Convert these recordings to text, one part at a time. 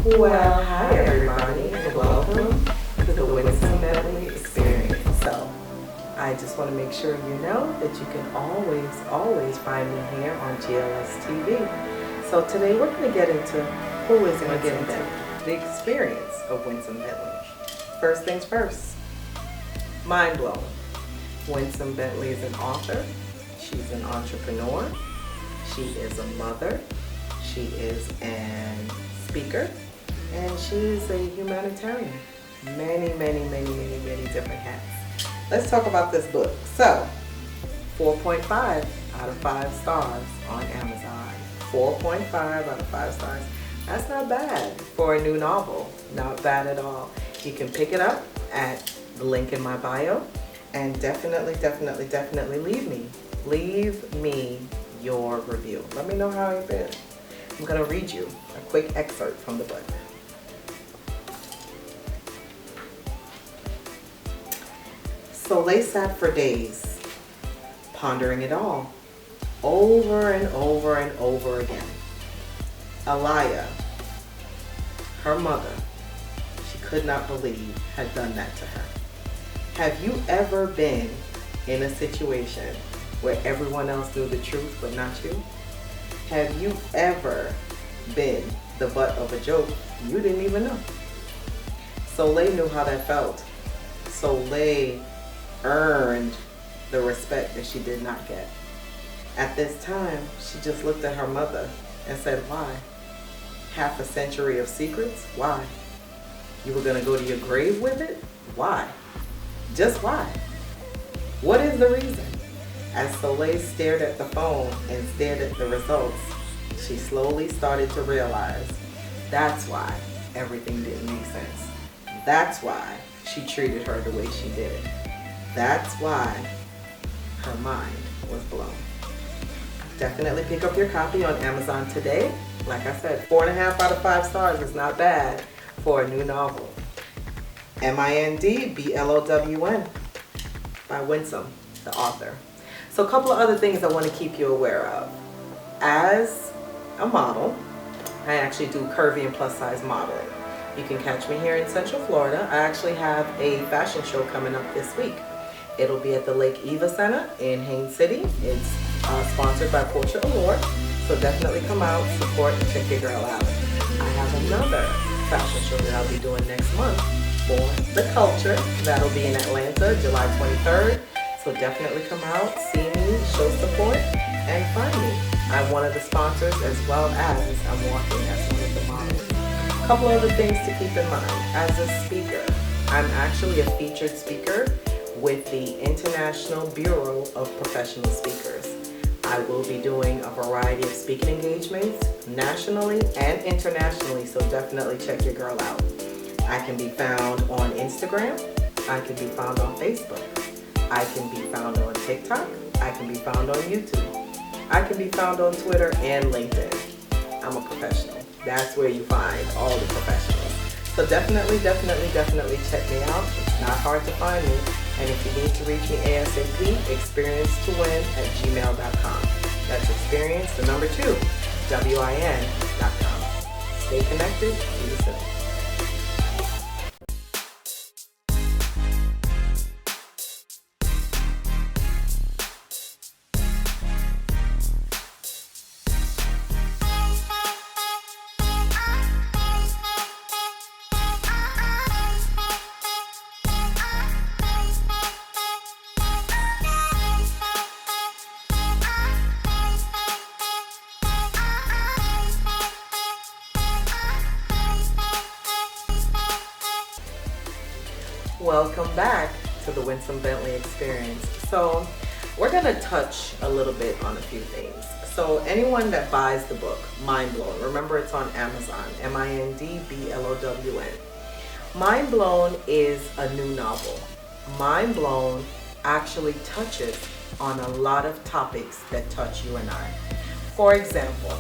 Well, hi everybody, and welcome to the Winsome Bentley Experience. So, I just want to make sure you know that you can always find me here on GLS TV. So today we're going to get into who is Winsome Bentley, the experience of Winsome Bentley. First things first, mind blowing. Winsome Bentley is an author, she's an entrepreneur, she is a mother, she is an speaker, and she is a humanitarian. Many different hats. Let's talk about this book. So, 4.5 out of 5 stars on Amazon. 4.5 out of 5 stars. That's not bad for a new novel. Not bad at all. You can pick it up at the link in my bio, and definitely leave me your review. Let me know how you've been. I'm going to read you a quick excerpt from the book. Soleil sat for days, pondering it all, over and over again. Alaya, her mother, she could not believe had done that to her. Have you ever been in a situation where everyone else knew the truth but not you? Have you ever been the butt of a joke you didn't even know? Soleil knew how that felt. Soleil earned the respect that she did not get. At this time, she just looked at her mother and said, why? Half a century of secrets? Why? You were gonna go to your grave with it? Why? Just why? What is the reason? As Soleil stared at the phone and stared at the results, she slowly started to realize that's why everything didn't make sense. That's why she treated her the way she did. That's why her mind was blown. Definitely pick up your copy on Amazon today. Like I said, 4.5 out of 5 stars is not bad for a new novel. MindBlown by Winsome, the author. So a couple of other things I want to keep you aware of. As a model, I actually do curvy and plus size modeling. You can catch me here in Central Florida. I actually have a fashion show coming up this week. It'll be at the Lake Eva Center in Haines City. It's sponsored by Portrait Allure. So definitely come out, support, and check your girl out. I have another fashion show that I'll be doing next month for the culture. That'll be in Atlanta, July 23rd. So definitely come out, see me, show support, and find me. I'm one of the sponsors as well as I'm working as one of the models. A couple other things to keep in mind. As a speaker, I'm actually a featured speaker with the International Bureau of Professional Speakers. I will be doing a variety of speaking engagements nationally and internationally, so definitely check your girl out. I can be found on Instagram. I can be found on Facebook. I can be found on TikTok. I can be found on YouTube. I can be found on Twitter and LinkedIn. I'm a professional. That's where you find all the professionals. So definitely check me out. It's not hard to find me. And if you need to reach me ASAP, Experience2win@gmail.com. That's experience, the number 2, WIN.com. Stay connected. See you soon. Welcome back to the Winsome Bentley Experience. So we're going to touch a little bit on a few things. So anyone that buys the book, Mind Blown, remember it's on Amazon, MindBlown. Mind Blown is a new novel. Mind Blown actually touches on a lot of topics that touch you and I. For example,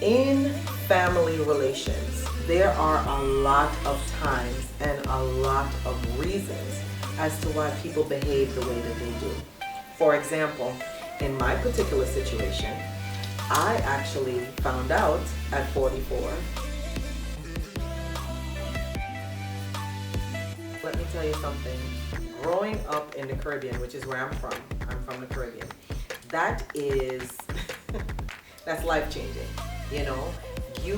in family relations, there are a lot of times and a lot of reasons as to why people behave the way that they do. For example, in my particular situation, I actually found out at 44 let me tell you something. Growing up in the Caribbean, which is where I'm from the Caribbean, that is, that's life-changing, you know? You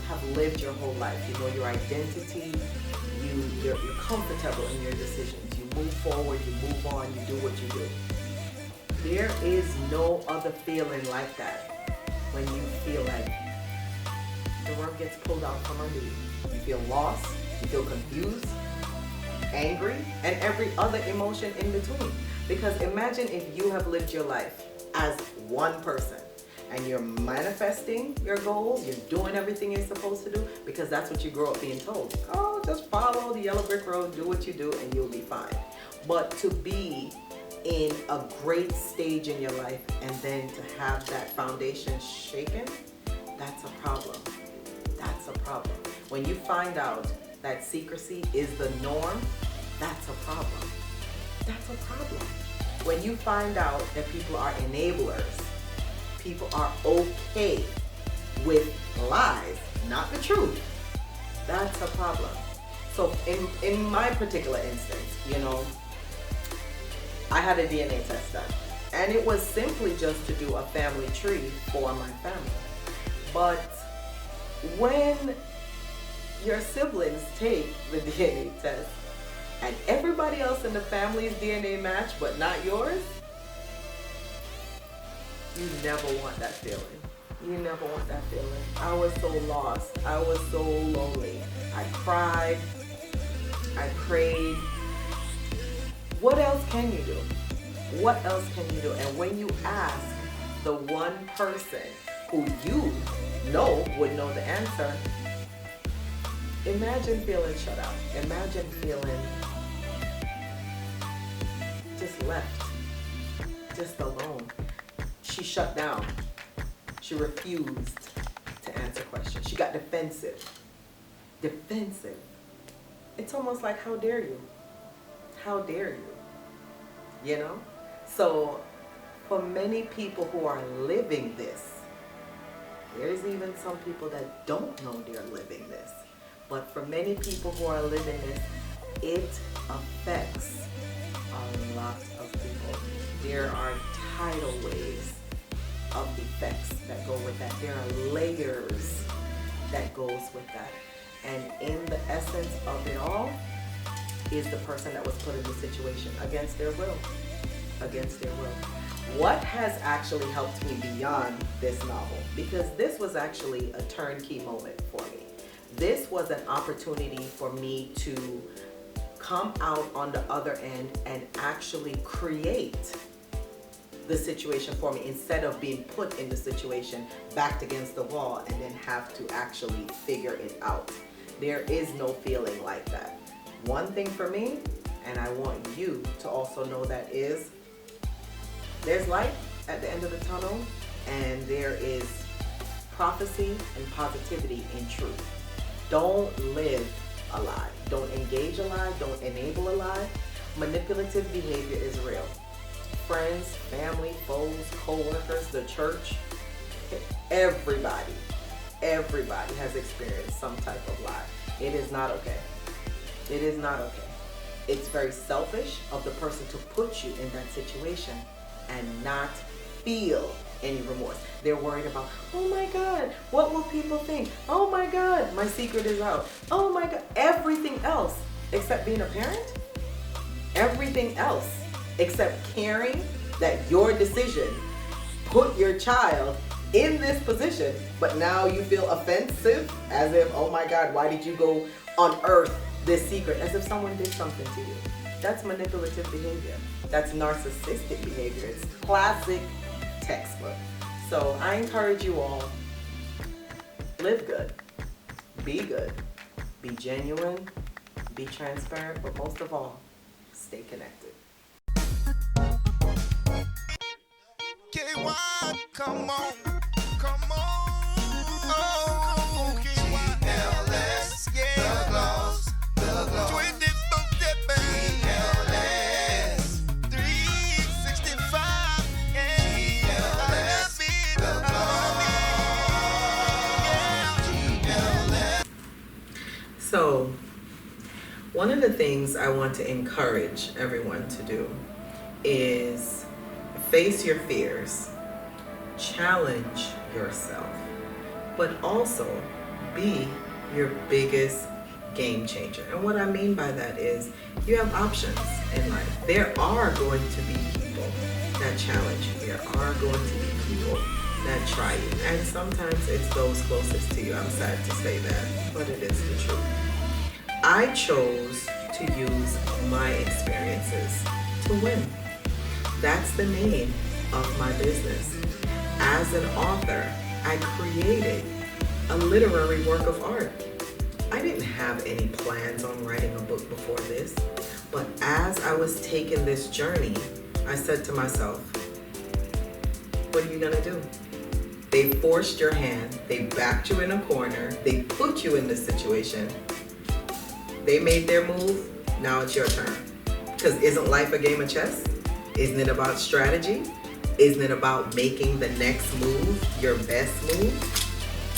have lived your whole life, you know your identity, you're comfortable in your decisions, you move forward, you move on, you do what you do. There is no other feeling like that when you feel like the rug gets pulled out from under you. You feel lost, you feel confused, angry, and every other emotion in between. Because imagine if you have lived your life as one person and you're manifesting your goals, you're doing everything you're supposed to do, because that's what you grow up being told. Oh, just follow the yellow brick road, do what you do, and you'll be fine. But to be in a great stage in your life and then to have that foundation shaken, that's a problem. That's a problem. When you find out that secrecy is the norm, that's a problem. That's a problem. When you find out that people are enablers, people are okay with lies, not the truth, that's a problem. So in my particular instance, you know, I had a DNA test done, and it was simply just to do a family tree for my family. But when your siblings take the DNA test and everybody else in the family's DNA match but not yours, you never want that feeling. You never want that feeling. I was so lost. I was so lonely. I cried. I prayed. What else can you do? What else can you do? And when you ask the one person who you know would know the answer, imagine feeling shut out. Imagine feeling just left, just alone. She shut down. She refused to answer questions. She got defensive. Defensive. It's almost like, how dare you? How dare you? You know? So for many people who are living this, there's even some people that don't know they're living this. But for many people who are living this, it affects a lot of people. There are tidal waves of effects that go with that. There are layers that goes with that. And in the essence of it all is the person that was put in the situation against their will. Against their will. What has actually helped me beyond this novel? Because this was actually a turnkey moment for me. This was an opportunity for me to come out on the other end and actually create the situation for me instead of being put in the situation, backed against the wall, and then have to actually figure it out. There is no feeling like that. One thing for me, and I want you to also know that, is there's light at the end of the tunnel, and there is prophecy and positivity in truth. Don't live a lie. Don't engage a lie. Don't enable a lie. Manipulative behavior is real. Friends, family, foes, co-workers, the church, everybody has experienced some type of lie. It is not okay. It is not okay. It's very selfish of the person to put you in that situation and not feel any remorse. They're worried about, oh my God, what will people think? Oh my God, my secret is out. Oh my God, everything else except being a parent, everything else except caring that your decision put your child in this position, but now you feel offensive as if, oh my God, why did you go unearth this secret? As if someone did something to you. That's manipulative behavior. That's narcissistic behavior. It's classic textbook. So I encourage you all, live good, be genuine, be transparent, but most of all, stay connected. K1, come on, oh, GLS, yeah, the gloss, 24/7, GLS, 365, yeah, GLS, the gloss, yeah, GLS. So One of the things I want to encourage everyone to do is face your fears, challenge yourself, but also be your biggest game changer. And what I mean by that is you have options in life. There are going to be people that challenge you. There are going to be people that try you. And sometimes it's those closest to you. I'm sad to say that, but it is the truth. I chose to use my experiences to win. That's the name of my business. As an author, I created a literary work of art. I didn't have any plans on writing a book before this, but as I was taking this journey, I said to myself, what are you gonna do? They forced your hand, they backed you in a corner, they put you in this situation. They made their move, now it's your turn. Because isn't life a game of chess? Isn't it about strategy? Isn't it about making the next move your best move?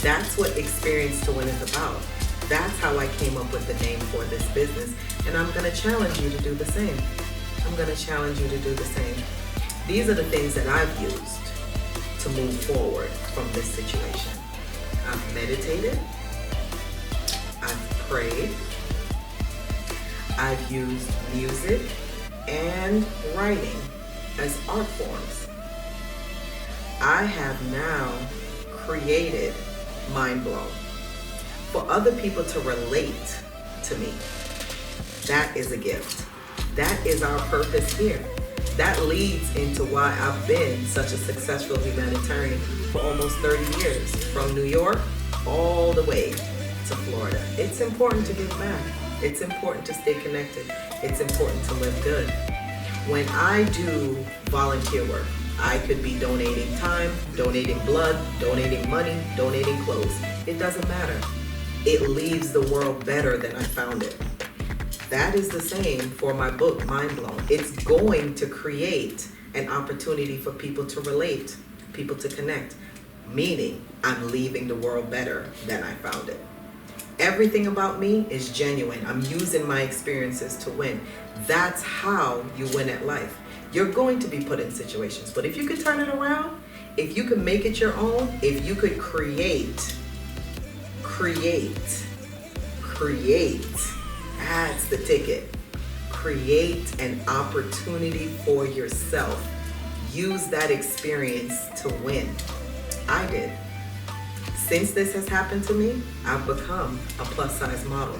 That's what Experience2win is about. That's how I came up with the name for this business. And I'm gonna challenge you to do the same. I'm gonna challenge you to do the same. These are the things that I've used to move forward from this situation. I've meditated, I've prayed, I've used music and writing as art forms. I have now created MindBlown for other people to relate to me. That is a gift. That is our purpose here. That leads into why I've been such a successful humanitarian for almost 30 years, from New York all the way to Florida. It's important to give back. It's important to stay connected. It's important to live good. When I do volunteer work, I could be donating time, donating blood, donating money, donating clothes. It doesn't matter. It leaves the world better than I found it. That is the same for my book, MindBlown. It's going to create an opportunity for people to relate, people to connect, meaning I'm leaving the world better than I found it. Everything about me is genuine. I'm using my experiences to win. That's how you win at life. You're going to be put in situations, but if you could turn it around, if you could make it your own, if you could create, that's the ticket. Create an opportunity for yourself. Use that experience to win. I did. Since this has happened to me, I've become a plus size model.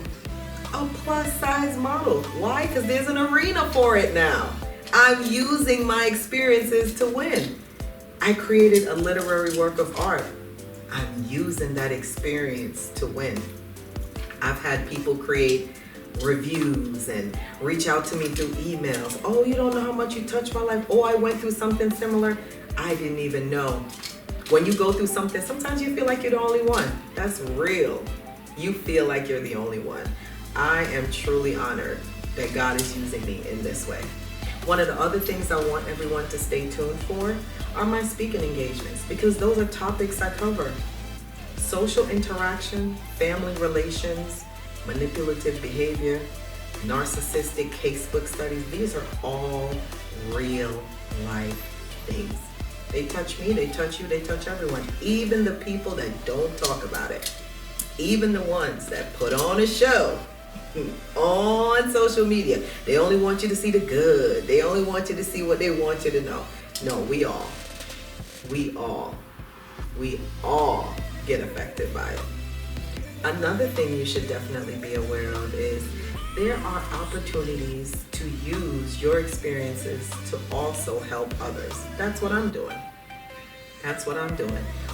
A plus size model. Why? Because there's an arena for it now. I'm using my experiences to win. I created a literary work of art. I'm using that experience to win. I've had people create reviews and reach out to me through emails. Oh, you don't know how much you touched my life. Oh, I went through something similar. I didn't even know. When you go through something, sometimes you feel like you're the only one. That's real. You feel like you're the only one. I am truly honored that God is using me in this way. One of the other things I want everyone to stay tuned for are my speaking engagements, because those are topics I cover. Social interaction, family relations, manipulative behavior, narcissistic casebook studies. These are all real life things. They touch me, they touch you, they touch everyone. Even the people that don't talk about it. Even the ones that put on a show on social media. They only want you to see the good. They only want you to see what they want you to know. No, we all get affected by it. Another thing you should definitely be aware of is there are opportunities to use your experiences to also help others. That's what I'm doing.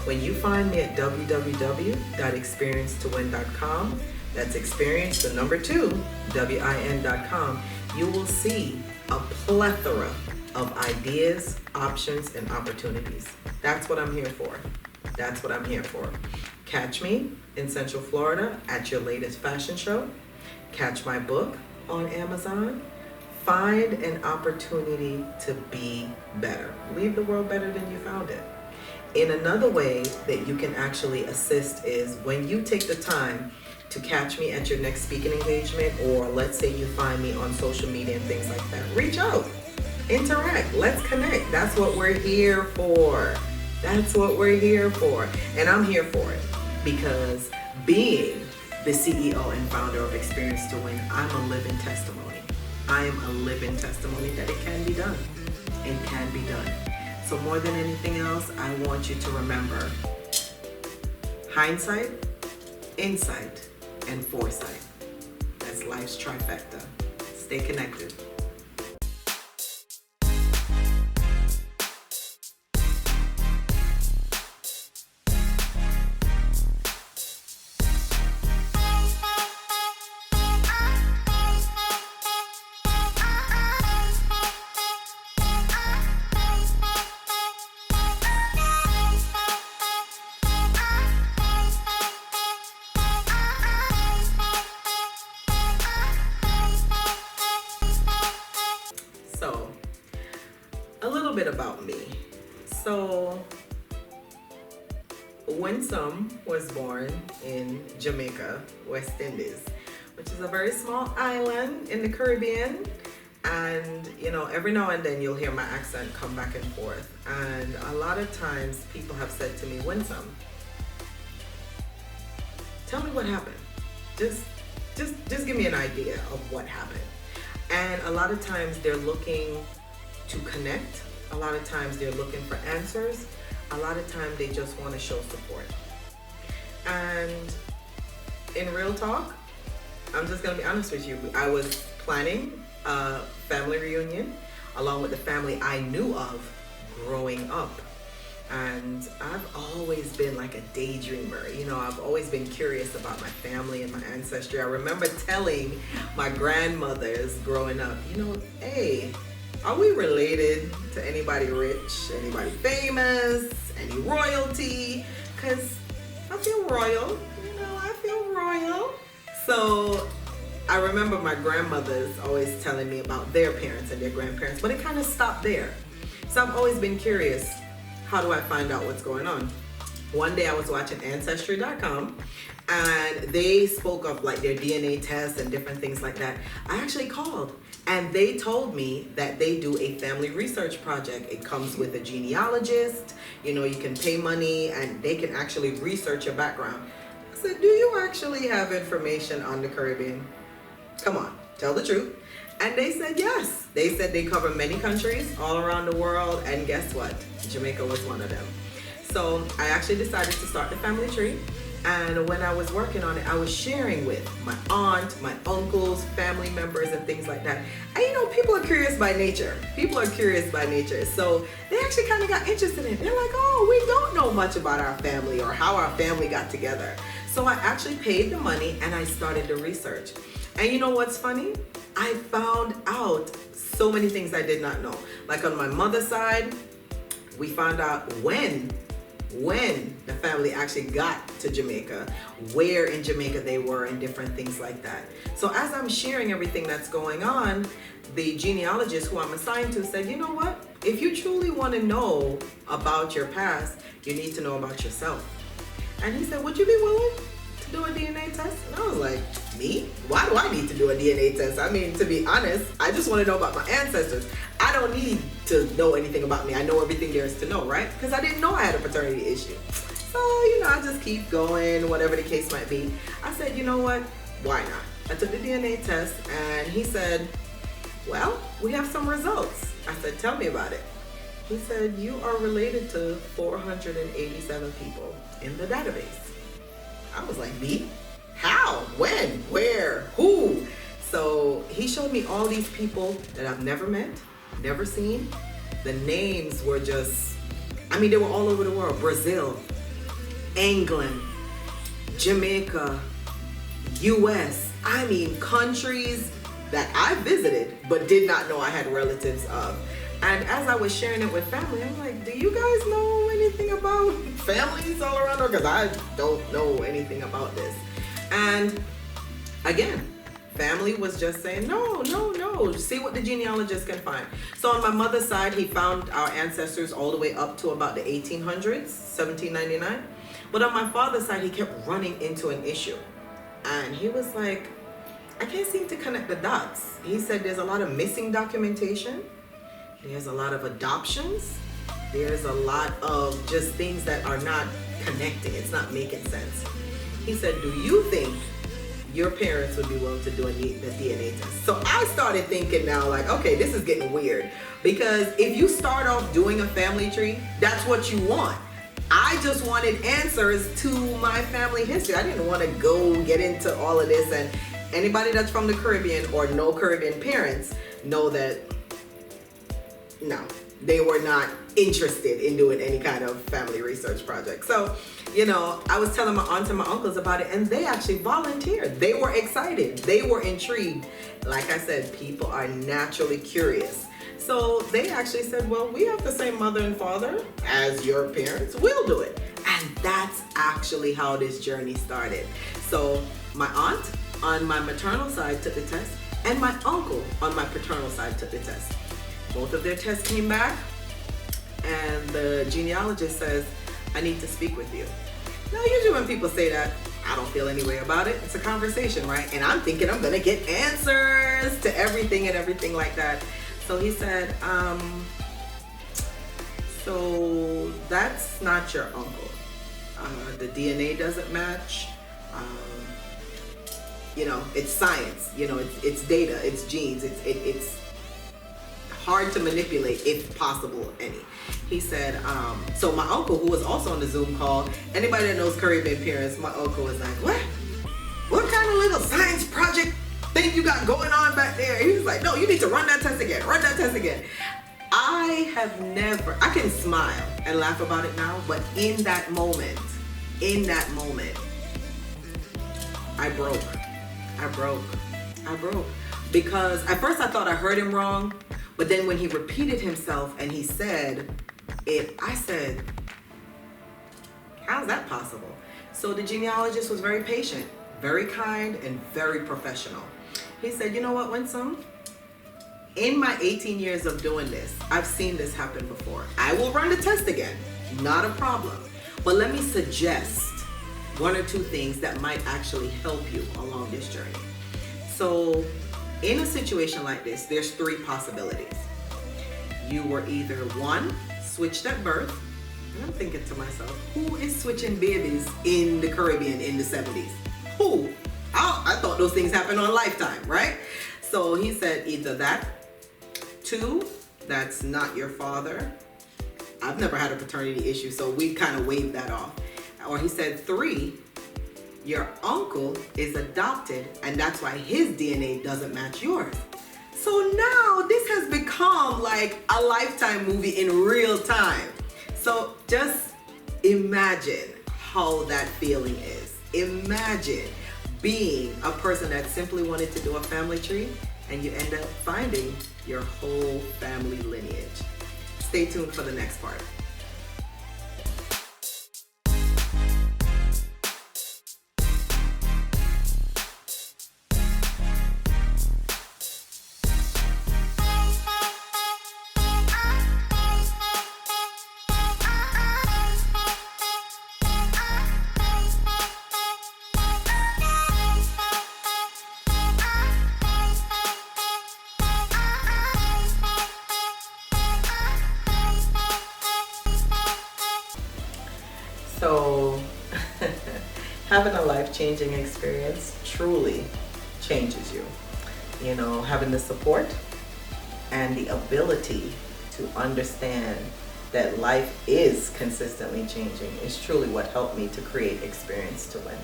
When you find me at www.experience2win.com, that's experience, the number 2, WIN.com, you will see a plethora of ideas, options, and opportunities. That's what I'm here for. Catch me in Central Florida at your latest fashion show. Catch my book on Amazon. Find an opportunity to be better. Leave the world better than you found it. In another way that you can actually assist is when you take the time to catch me at your next speaking engagement, or let's say you find me on social media and things like that, reach out, interact, let's connect. That's what we're here for. That's what we're here for. And I'm here for it because being the CEO and founder of Experience2win, I'm a living testimony. I am a living testimony that it can be done. It can be done. So more than anything else, I want you to remember hindsight, insight, and foresight. That's life's trifecta. Stay connected. So, a little bit about me. So, Winsome was born in Jamaica, West Indies, which is a very small island in the Caribbean. And, you know, every now and then you'll hear my accent come back and forth. And a lot of times people have said to me, Winsome, tell me what happened. Just give me an idea of what happened. And a lot of times they're looking to connect. A lot of times they're looking for answers. A lot of times they just want to show support. And in real talk, I'm just going to be honest with you. I was planning a family reunion along with the family I knew of growing up. And I've always been like a daydreamer. You know, I've always been curious about my family and my ancestry. I remember telling my grandmothers growing up, you know, hey, are we related to anybody rich, anybody famous, any royalty? Because I feel royal, you know, I feel royal. So I remember my grandmothers always telling me about their parents and their grandparents, but it kind of stopped there. So I've always been curious. How do I find out what's going on? One day I was watching ancestry.com and they spoke of like their DNA tests and different things like that. I actually called and they told me that they do a family research project. It comes with a genealogist, you know, you can pay money and they can actually research your background. I said, do you actually have information on the Caribbean? Come on, tell the truth. And they said yes. They said they cover many countries all around the world, and guess what? Jamaica was one of them. So I actually decided to start the family tree, and when I was working on it, I was sharing with my aunt, my uncles, family members, and things like that. And you know, people are curious by nature. People are curious by nature. So they actually kind of got interested in it. They're like, oh, we don't know much about our family or how our family got together. So I actually paid the money and I started the research. And you know what's funny? I found out so many things I did not know. Like on my mother's side, we found out when the family actually got to Jamaica, where in Jamaica they were, and different things like that. So as I'm sharing everything that's going on, the genealogist who I'm assigned to said, you know what? If you truly want to know about your past, you need to know about yourself. And he said, would you be willing to do a DNA test? And I was like, me? Why do I need to do a DNA test? I mean, to be honest, I just want to know about my ancestors. I don't need to know anything about me. I know everything there is to know, right? Because I didn't know I had a paternity issue. So, you know, I just keep going, whatever the case might be. I said, you know what? Why not? I took the DNA test and he said, well, we have some results. I said, tell me about it. He said, you are related to 487 people in the database. I was like, me? How? When? Where? Who? So he showed me all these people that I've never met, never seen. The names were just, I mean, they were all over the world. Brazil, England, Jamaica, US. I mean, countries that I visited but did not know I had relatives of. And as I was sharing it with family, I'm like, do you guys know anything about families all around? Because I don't know anything about this. And again, family was just saying, no, see what the genealogist can find. So on my mother's side, he found our ancestors all the way up to about the 1800s, 1799. But on my father's side, he kept running into an issue. And he was like, I can't seem to connect the dots. He said there's a lot of missing documentation. There's a lot of adoptions. There's a lot of just things that are not connecting. It's not making sense. He said, do you think your parents would be willing to do the DNA test? So I started thinking now, like, okay, this is getting weird. Because if you start off doing a family tree, that's what you want. I just wanted answers to my family history. I didn't want to go get into all of this. And anybody that's from the Caribbean or no Caribbean parents know that, no, they were not interested in doing any kind of family research project. So, you know, I was telling my aunts and my uncles about it, and they actually volunteered. They were excited. They were intrigued. Like I said, people are naturally curious. So they actually said, well, we have the same mother and father as your parents. We'll do it. And that's actually how this journey started. So my aunt on my maternal side took the test, and my uncle on my paternal side took the test. Both of their tests came back, and the genealogist says, I need to speak with you. Now, usually when people say that, I don't feel any way about it. It's a conversation, right? And I'm thinking I'm gonna get answers to everything and everything like that. So he said, so that's not your uncle. The DNA doesn't match. You know, it's science. You know, it's data, it's genes, it's hard to manipulate if possible any. He said, so my uncle, who was also on the Zoom call, anybody that knows Caribbean parents, my uncle was like, what kind of little science project thing you got going on back there? He was like, no, you need to run that test again, run that test again. I have never, I can smile and laugh about it now, but in that moment, I broke. Because at first I thought I heard him wrong, but then when he repeated himself and he said it, I said, how's that possible? So the genealogist was very patient, very kind, and very professional. He said, you know what, Winsome? In my 18 years of doing this, I've seen this happen before. I will run the test again, not a problem. But let me suggest one or two things that might actually help you along this journey. So in a situation like this, there's three possibilities. You were either one, switched at birth, and I'm thinking to myself, who is switching babies in the Caribbean in the 70s? Who? I thought those things happened on Lifetime, right? So he said either that. Two, that's not your father. I've never had a paternity issue, so we kind of waved that off. Or he said three, your uncle is adopted, and that's why his DNA doesn't match yours. So now this has become like a Lifetime movie in real time. So just imagine how that feeling is. Imagine being a person that simply wanted to do a family tree, and you end up finding your whole family lineage. Stay tuned for the next part. So having a life-changing experience truly changes you. You know, having the support and the ability to understand that life is consistently changing is truly what helped me to create Experience2win.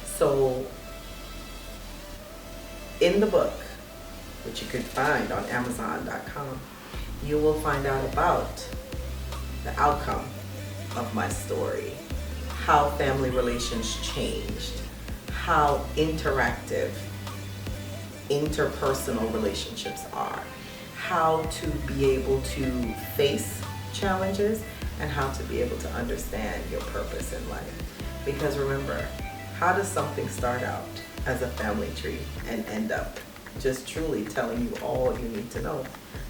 So in the book, which you could find on Amazon.com, you will find out about the outcome of my story, how family relations changed, how interactive interpersonal relationships are, how to be able to face challenges, and how to be able to understand your purpose in life. Because remember, how does something start out as a family tree and end up just truly telling you all you need to know?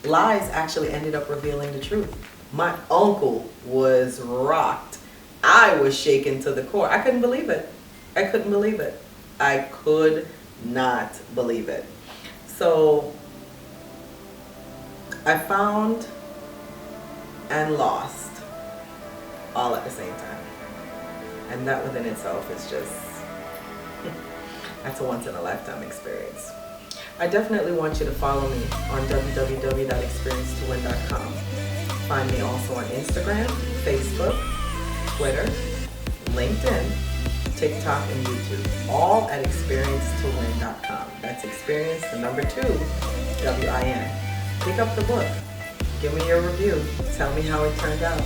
Lies actually ended up revealing the truth. My uncle was rocked. I was shaken to the core. I couldn't believe it. I could not believe it. So I found and lost all at the same time. And that within itself is just, that's a once in a lifetime experience. I definitely want you to follow me on www.experience2win.com. Find me also on Instagram, Facebook, Twitter, LinkedIn, TikTok, and YouTube, all at Experience2win.com. That's experience, the number 2, W-I-N. Pick up the book. Give me your review. Tell me how it turned out.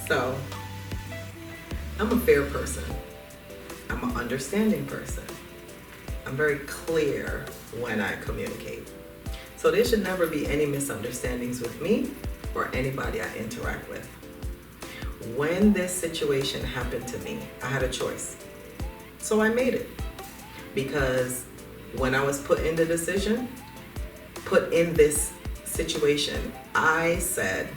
So, I'm a fair person. I'm an understanding person. I'm very clear when I communicate. So there should never be any misunderstandings with me or anybody I interact with. When this situation happened to me, I had a choice. So I made it. Because when I was put in this situation, I said,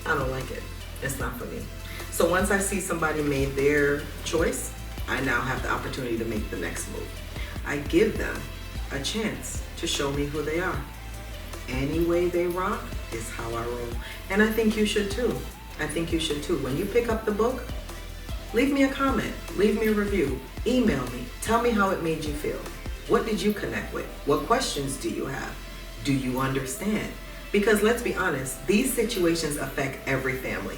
I don't like it. It's not for me. So once I see somebody made their choice, I now have the opportunity to make the next move. I give them a chance to show me who they are. Any way they rock is how I roll. And I think you should too. I think you should too. When you pick up the book, leave me a comment, leave me a review, email me, tell me how it made you feel. What did you connect with? What questions do you have? Do you understand? Because let's be honest, these situations affect every family.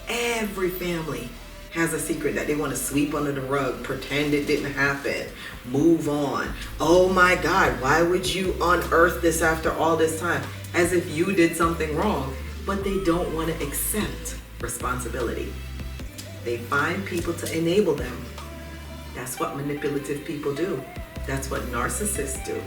Every family has a secret that they want to sweep under the rug, pretend it didn't happen, move on. Oh my God, why would you unearth this after all this time? As if you did something wrong, but they don't want to accept responsibility. They find people to enable them. That's what manipulative people do. That's what narcissists do.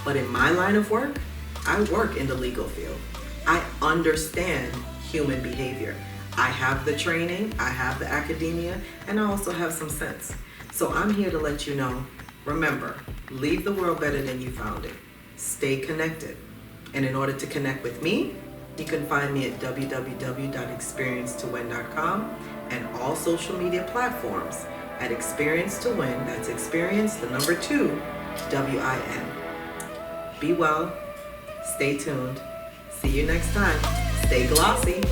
But in my line of work, I work in the legal field. I understand human behavior. I have the training, I have the academia, and I also have some sense. So I'm here to let you know, remember, leave the world better than you found it. Stay connected. And in order to connect with me, you can find me at www.experience2win.com and all social media platforms at Experience2win. That's experience, the number 2, W-I-N. Be well. Stay tuned. See you next time. Stay glossy.